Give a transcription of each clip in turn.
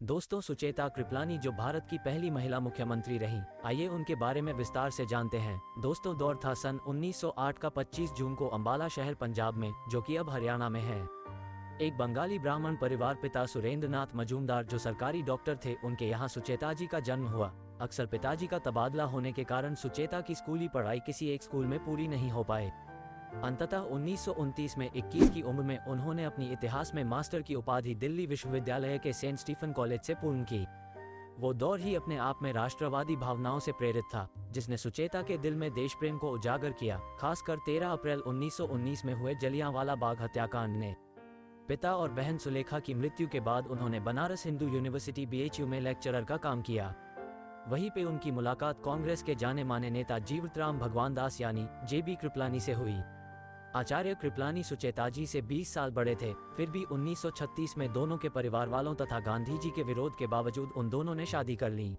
दोस्तों, सुचेता कृपलानी जो भारत की पहली महिला मुख्यमंत्री रहीं, आइए उनके बारे में विस्तार से जानते हैं। दोस्तों, दौर था सन 1908 का 25 जून को अम्बाला शहर पंजाब में, जो कि अब हरियाणा में है। एक बंगाली ब्राह्मण परिवार पिता सुरेंद्र नाथ मजूमदार जो सरकारी डॉक्टर थे, उनके यहाँ सुचेता जी का जन्म हुआ। अक्सर पिताजी का तबादला होने के कारण सुचेता की स्कूली पढ़ाई किसी एक स्कूल में पूरी नहीं हो पाए। अंततः 1929 में 21 की उम्र में उन्होंने अपनी इतिहास में मास्टर की उपाधि दिल्ली विश्वविद्यालय के सेंट स्टीफन कॉलेज से पूर्ण की। वो दौर ही अपने आप में राष्ट्रवादी भावनाओं से प्रेरित था, जिसने सुचेता के दिल में देश प्रेम को उजागर किया, खासकर 13 अप्रैल 1919 में हुए जलियांवाला बाग हत्याकांड ने। पिता और बहन सुलेखा की मृत्यु के बाद उन्होंने बनारस हिंदू यूनिवर्सिटी BHU में लेक्चरर का काम किया। वहीं पे उनकी मुलाकात कांग्रेस के जाने माने नेता जीवतराम भगवान दास यानी JB कृपलानी से हुई। आचार्य कृपलानी सुचेता जी से 20 साल बड़े थे, फिर भी 1936 में दोनों के परिवार वालों तथा गांधी जी के विरोध के बावजूद उन दोनों ने शादी कर ली।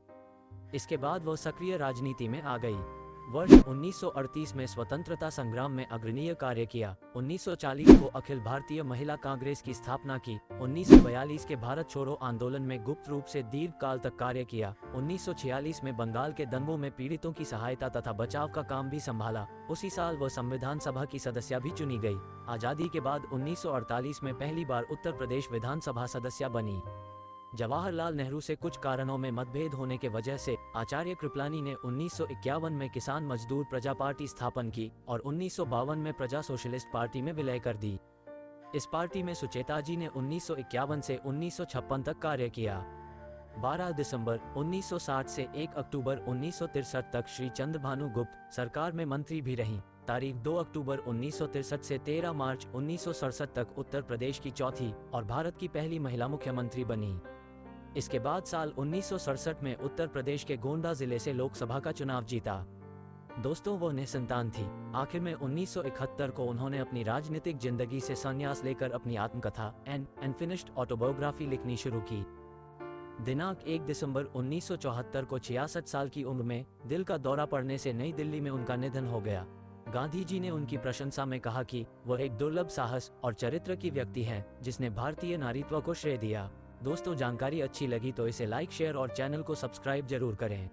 इसके बाद वो सक्रिय राजनीति में आ गई। वर्ष 1938 में स्वतंत्रता संग्राम में अग्रणीय कार्य किया। 1940 को अखिल भारतीय महिला कांग्रेस की स्थापना की। 1942 के भारत छोड़ो आंदोलन में गुप्त रूप से दीर्घ काल तक कार्य किया। 1946 में बंगाल के दंगों में पीड़ितों की सहायता तथा बचाव का काम भी संभाला। उसी साल वो संविधान सभा की सदस्य भी चुनी गई। आजादी के बाद 1948 में पहली बार उत्तर प्रदेश विधानसभा सदस्य बनी। जवाहरलाल नेहरू से कुछ कारणों में मतभेद होने के वजह से आचार्य कृपलानी ने 1951 में किसान मजदूर प्रजा पार्टी स्थापन की और 1952 में प्रजा सोशलिस्ट पार्टी में विलय कर दी। इस पार्टी में सुचेता जी ने 1951 से 1956 तक कार्य किया। 12 दिसंबर 1960 से 1 अक्टूबर 1963 तक श्री चंद्रभानु गुप्त सरकार में मंत्री भी रहीं। तारीख 2 अक्टूबर 1963 से 13 मार्च 1967 तक उत्तर प्रदेश की चौथी और भारत की पहली महिला मुख्यमंत्री बनी। इसके बाद साल 1967 में उत्तर प्रदेश के गोंडा जिले से लोकसभा का चुनाव जीता। दोस्तों, वो निसंतान थी। आखिर में 1971 को उन्होंने अपनी राजनीतिक जिंदगी से संन्यास लेकर अपनी आत्मकथा एन अनफिनिश्ड ऑटोबायोग्राफी लिखनी शुरू की। दिनांक 1 दिसंबर 1974 को 66 साल की उम्र में दिल का दौरा पड़ने से नई दिल्ली में उनका निधन हो गया। गांधी जी ने उनकी प्रशंसा में कहा कि वह एक दुर्लभ साहस और चरित्र की व्यक्ति हैं, जिसने भारतीय नारीत्व को श्रेय दिया। दोस्तों, जानकारी अच्छी लगी तो इसे लाइक, शेयर और चैनल को सब्सक्राइब जरूर करें।